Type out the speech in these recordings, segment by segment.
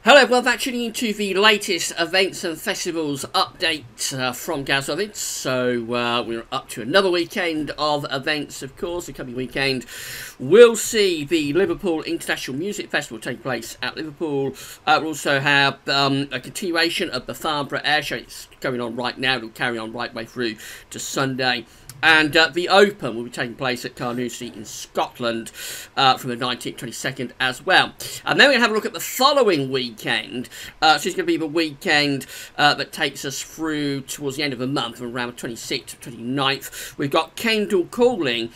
Hello, well, that's tuning into the latest events and festivals update from Gaz Events. So we're up to another weekend of events, of course. The coming weekend we'll see the Liverpool International Music Festival take place at Liverpool. We'll also have a continuation of the Farnborough Air Show. It's going on right now. It'll carry on right way through to Sunday. And TheOpen will be taking place at Carnoustie in Scotland from the 19th, 22nd as well. And then we're going to have a look at the following weekend. So it's going to be the weekend that takes us through towards the end of the month, around the 26th to 29th. We've got Kendal Calling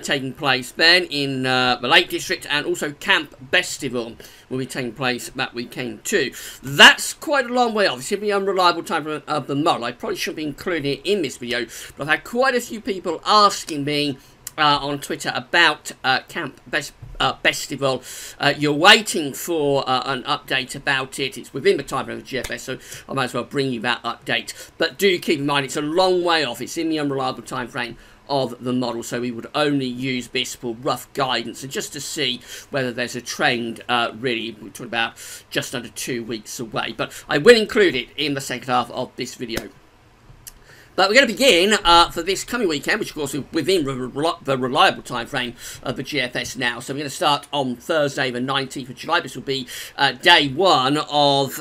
taking place then in the Lake District, and also Camp Bestival will be taking place that weekend too. That's quite a long way off. It's going to be unreliable time of the model. I probably shouldn't be including it in this video, but I've had quite a few people asking me on Twitter about Camp Bestival. You're waiting for an update about it. It's within the time frame of GFS, so I might as well bring you that update. But do keep in mind, it's a long way off. It's in the unreliable time frame of the model, so we would only use this for rough guidance and just to see whether there's a trend. Really, we're talking about just under 2 weeks away, but I will include it in the second half of this video. But we're going to begin for this coming weekend, which of course is within the reliable time frame of the GFS now. So we're going to start on Thursday, the 19th of July. This will be day one of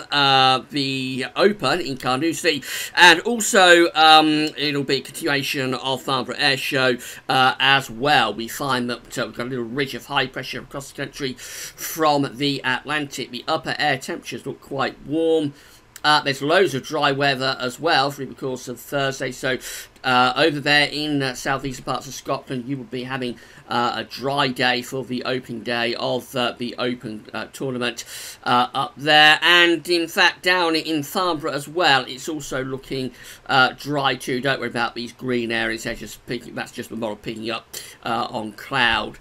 the Open in Carnoustie, and also it'll be a continuation of Farnborough Air Show as well. We find that we've got a little ridge of high pressure across the country from the Atlantic. The upper air temperatures look quite warm. There's loads of dry weather as well through the course of Thursday. So over there in southeastern parts of Scotland, you will be having a dry day for the opening day of the Open tournament up there. And in fact, down in Farnborough as well, it's also looking dry too. Don't worry about these green areas. They're just picking, that's just the model picking up on cloud,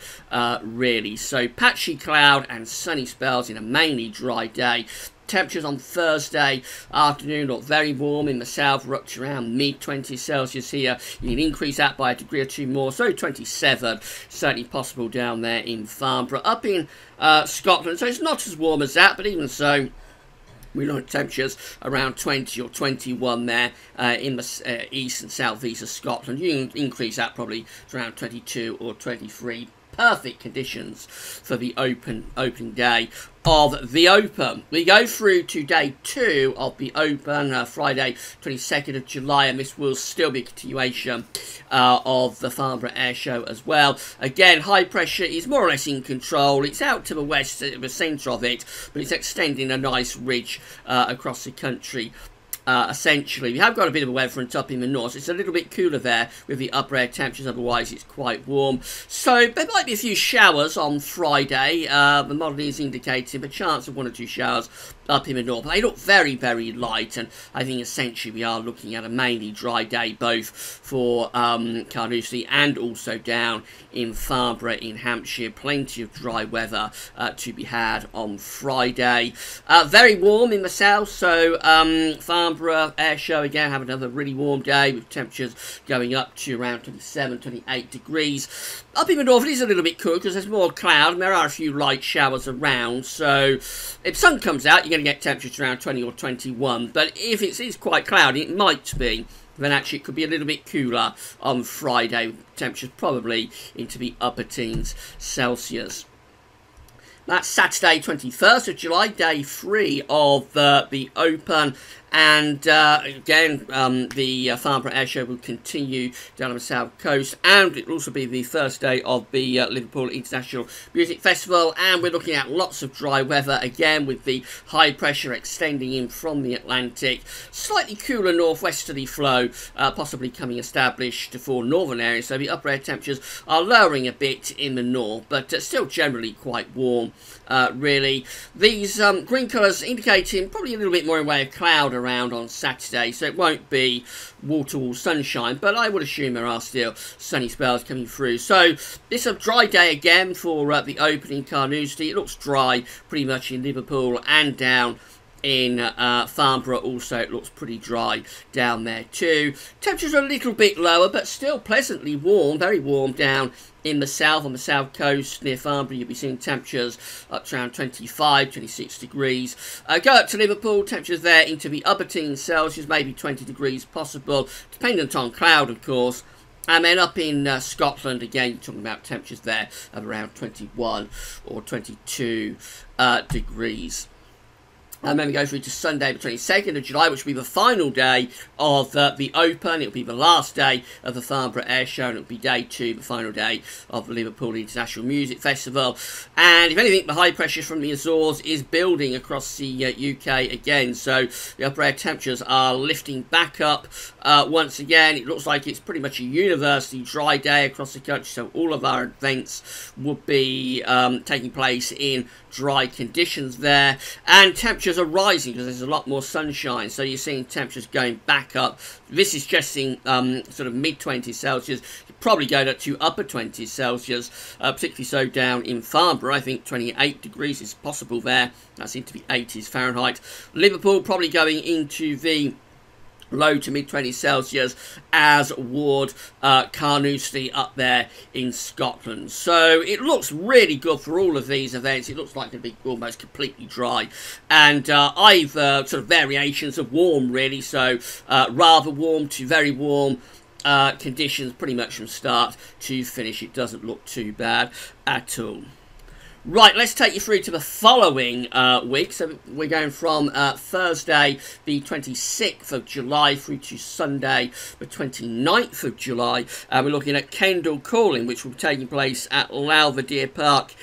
really. So patchy cloud and sunny spells in a mainly dry day. Temperatures on Thursday afternoon look very warm in the south. We're up to around mid-20s Celsius here. You can increase that by a degree or two more, so 27, certainly possible down there in Farnborough. Up in Scotland, so it's not as warm as that, but even so, we look at temperatures around 20 or 21 there in the east and southeast of Scotland. You can increase that probably to around 22 or 23. Perfect conditions for the opening day of the Open. We go through to day two of the Open, Friday 22nd of July, and this will still be a continuation of the Farnborough Air Show as well. Again, high pressure is more or less in control. It's out to the west, the centre of it, but it's extending a nice ridge across the country. Essentially, we have got a bit of a weather front up in the north. It's a little bit cooler there with the upper air temperatures, otherwise it's quite warm. So there might be a few showers on Friday. The model is indicating a chance of 1 or 2 showers up in the north. They look very, very light, and I think essentially we are looking at a mainly dry day both for Carnoustie and also down in Farnborough in Hampshire. Plenty of dry weather to be had on Friday. Very warm in the south, so Farnborough Air Show again have another really warm day with temperatures going up to around 27, 28 degrees. Up in the north it is a little bit cool because there's more cloud and there are a few light showers around, so if sun comes out you're going to get temperatures around 20 or 21, but if it is quite cloudy, it might be, then actually it could be a little bit cooler on Friday, temperatures probably into the upper teens Celsius. That's Saturday 21st of July, day 3 of the Open. And again, the Farnborough Air Show will continue down on the south coast, and it will also be the first day of the Liverpool International Music Festival. And we're looking at lots of dry weather again, with the high pressure extending in from the Atlantic. Slightly cooler northwesterly flow possibly coming established for northern areas, so the upper air temperatures are lowering a bit in the north, but still generally quite warm, really. These green colours indicating probably a little bit more in way of cloud around on Saturday, so it won't be wall-to-wall sunshine, but I would assume there are still sunny spells coming through. So it's a dry day again for the Open in Carnoustie. It looks dry pretty much in Liverpool and down in Farnborough. Also, it looks pretty dry down there too. Temperatures are a little bit lower, but still pleasantly warm, very warm down in the south, on the south coast near Farnborough. You'll be seeing temperatures up to around 25, 26 degrees. Go up to Liverpool, temperatures there into the upper teens Celsius, maybe 20 degrees possible, dependent on cloud, of course. And then up in Scotland, again, you're talking about temperatures there of around 21 or 22 degrees. And then we go through to Sunday, the 22nd of July, which will be the final day of the Open. It'll be the last day of the Farnborough Air Show, and it'll be day 2, the final day of the Liverpool International Music Festival. And if anything, the high pressure from the Azores is building across the UK again. So the upper air temperatures are lifting back up once again. It looks like it's pretty much a universally dry day across the country. So all of our events will be taking place in dry conditions there, and temperatures are rising because there's a lot more sunshine, so you're seeing temperatures going back up. This is suggesting sort of mid-20s Celsius, probably going up to upper 20s Celsius, particularly so down in Farnborough. I think 28 degrees is possible there. That's into the 80s Fahrenheit. Liverpool probably going into the low to mid-20s Celsius, as would Carnoustie up there in Scotland. So it looks really good for all of these events. It looks like it'll be almost completely dry, and either sort of variations of warm, really. So rather warm to very warm conditions pretty much from start to finish. It doesn't look too bad at all. Right, let's take you through to the following week. So we're going from Thursday, the 26th of July, through to Sunday, the 29th of July. We're looking at Kendal Calling, which will be taking place at Lowther Park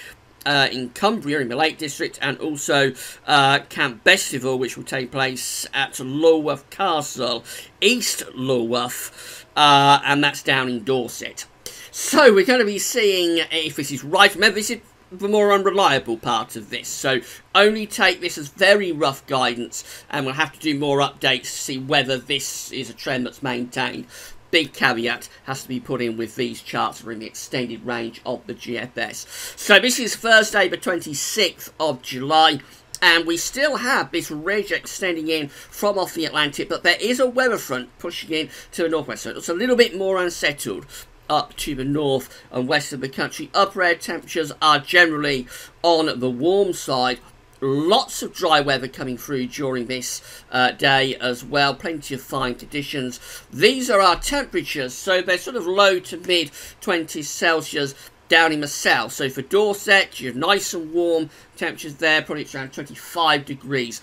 in Cumbria, in the Lake District, and also Camp Bestival, which will take place at Lulworth Castle, East Lulworth, and that's down in Dorset. So we're going to be seeing if this is right. Remember, this is the more unreliable part of this, so only take this as very rough guidance, and we'll have to do more updates to see whether this is a trend that's maintained. Big caveat has to be put in with these charts that are in the extended range of the GFS. So this is Thursday the 26th of July, and we still have this ridge extending in from off the Atlantic, but there is a weather front pushing in to the northwest, so it's a little bit more unsettled up to the north and west of the country. Upper air temperatures are generally on the warm side. Lots of dry weather coming through during this day as well. Plenty of fine conditions. These are our temperatures, so they're sort of low to mid 20s Celsius down in the south. So for Dorset, you have nice and warm temperatures there, probably around 25 degrees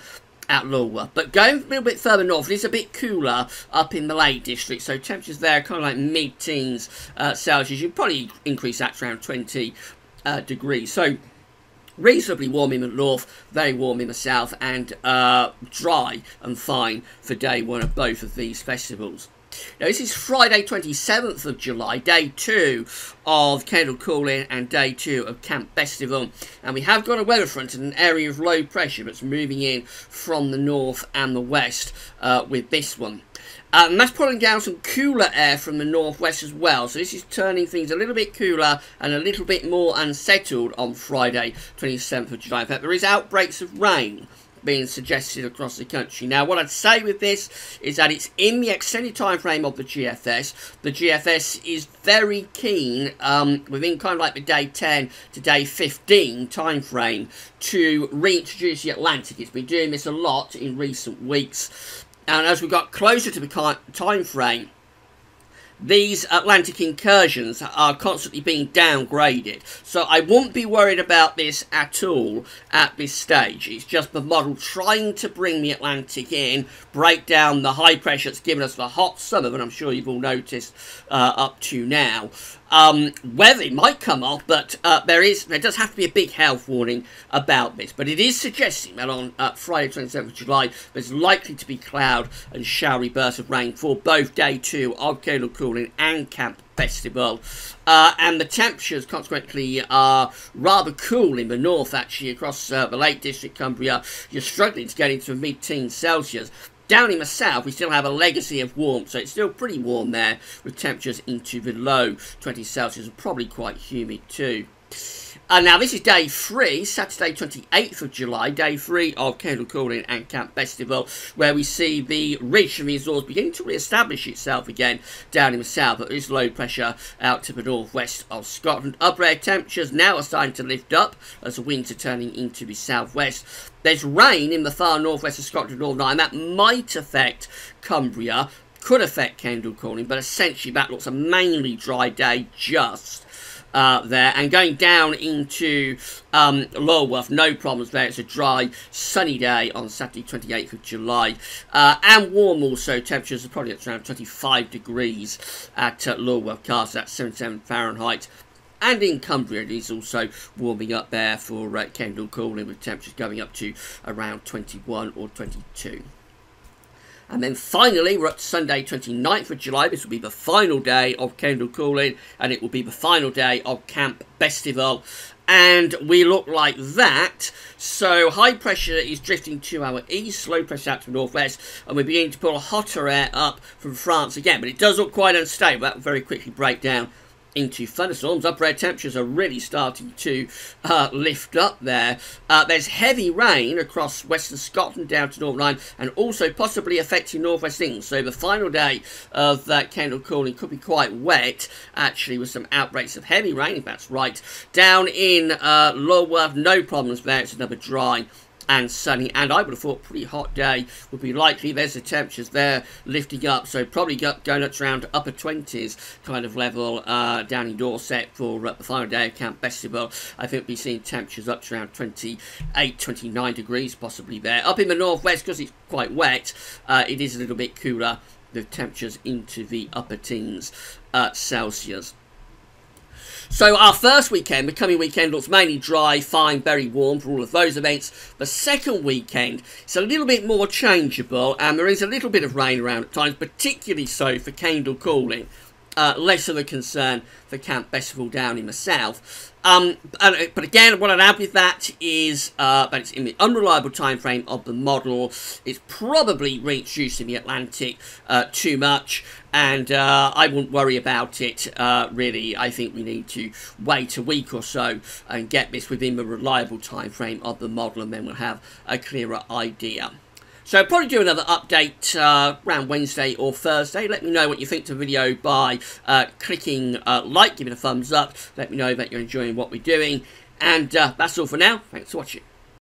at Lulworth. But going a little bit further north, it is a bit cooler up in the Lake District, so temperatures there are kind of like mid-teens Celsius. You'd probably increase that to around 20 degrees. So reasonably warm in the north, very warm in the south, and dry and fine for day 1 of both of these festivals. Now, this is Friday 27th of July, day 2 of Kendal Calling and day 2 of Camp Bestival. And we have got a weather front in an area of low pressure that's moving in from the north and the west with this one. And that's pulling down some cooler air from the northwest as well. So this is turning things a little bit cooler and a little bit more unsettled on Friday 27th of July. In fact, there is outbreaks of rain being suggested across the country. Now, what I'd say with this is that it's in the extended time frame of the GFS. The GFS is very keen, within kind of like the day 10 to day 15 time frame, to reintroduce the Atlantic. It's been doing this a lot in recent weeks. And as we got closer to the time frame, these Atlantic incursions are constantly being downgraded. So I won't be worried about this at all at this stage. It's just the model trying to bring the Atlantic in, break down the high pressure that's given us the hot summer, and I'm sure you've all noticed up to now. Weather might come off, but there does have to be a big health warning about this. But it is suggesting that on Friday 27th of July, there's likely to be cloud and showery bursts of rain for both day 2 of Kendal Calling and Camp Bestival. And the temperatures, consequently, are rather cool in the north, actually, across the Lake District, Cumbria. You're struggling to get into mid-teens Celsius. Down in the south, we still have a legacy of warmth, so it's still pretty warm there, with temperatures into the low 20 Celsius, and probably quite humid too. Now, this is day 3, Saturday 28th of July, day 3 of Kendal Calling and Camp Bestival, where we see the ridge from the Azores beginning to re-establish itself again down in the south. But there is low pressure out to the northwest of Scotland. Upper air temperatures now are starting to lift up as the winds are turning into the southwest. There's rain in the far northwest of Scotland, Northern Ireland. That might affect Cumbria, could affect Kendal Calling, but essentially that looks a mainly dry day just there, and going down into Lulworth, no problems there. It's a dry, sunny day on Saturday 28th of July, and warm also. Temperatures are probably at around 25 degrees at Lulworth Castle, that's 77 Fahrenheit. And in Cumbria, it is also warming up there for Kendal Calling, with temperatures going up to around 21 or 22. And then finally, we're up to Sunday 29th of July. This will be the final day of Kendal Calling, and it will be the final day of Camp Bestival. And we look like that. So high pressure is drifting to our east, low pressure out to the northwest, and we're beginning to pull hotter air up from France again. But it does look quite unstable. That will very quickly break down into thunderstorms. Upper air temperatures are really starting to lift up there. There's heavy rain across western Scotland down to Northern Ireland, and also possibly affecting northwest England. So the final day of Kendal Calling could be quite wet, actually, with some outbreaks of heavy rain, if that's right. Down in Lulworth, no problems there. It's another dry and sunny, and I would have thought pretty hot day would be likely. There's the temperatures there lifting up, so probably going up to around upper 20s kind of level down in Dorset for the final day of Camp Bestival. I think we'll be seeing temperatures up to around 28, 29 degrees possibly there. Up in the northwest, because it's quite wet, it is a little bit cooler, the temperatures into the upper teens Celsius. So our first weekend, the coming weekend, looks mainly dry, fine, very warm for all of those events. The second weekend, it's a little bit more changeable, and there is a little bit of rain around at times, particularly so for Kendal Calling. Less of a concern for Camp Bestival down in the south. But again, what I'd add with that is that it's in the unreliable time frame of the model. It's probably reached in the Atlantic too much, and I wouldn't worry about it, really. I think we need to wait a week or so and get this within the reliable time frame of the model, and then we'll have a clearer idea. So I'll probably do another update around Wednesday or Thursday. Let me know what you think to the video by clicking like, giving a thumbs up. Let me know that you're enjoying what we're doing. And that's all for now. Thanks for watching.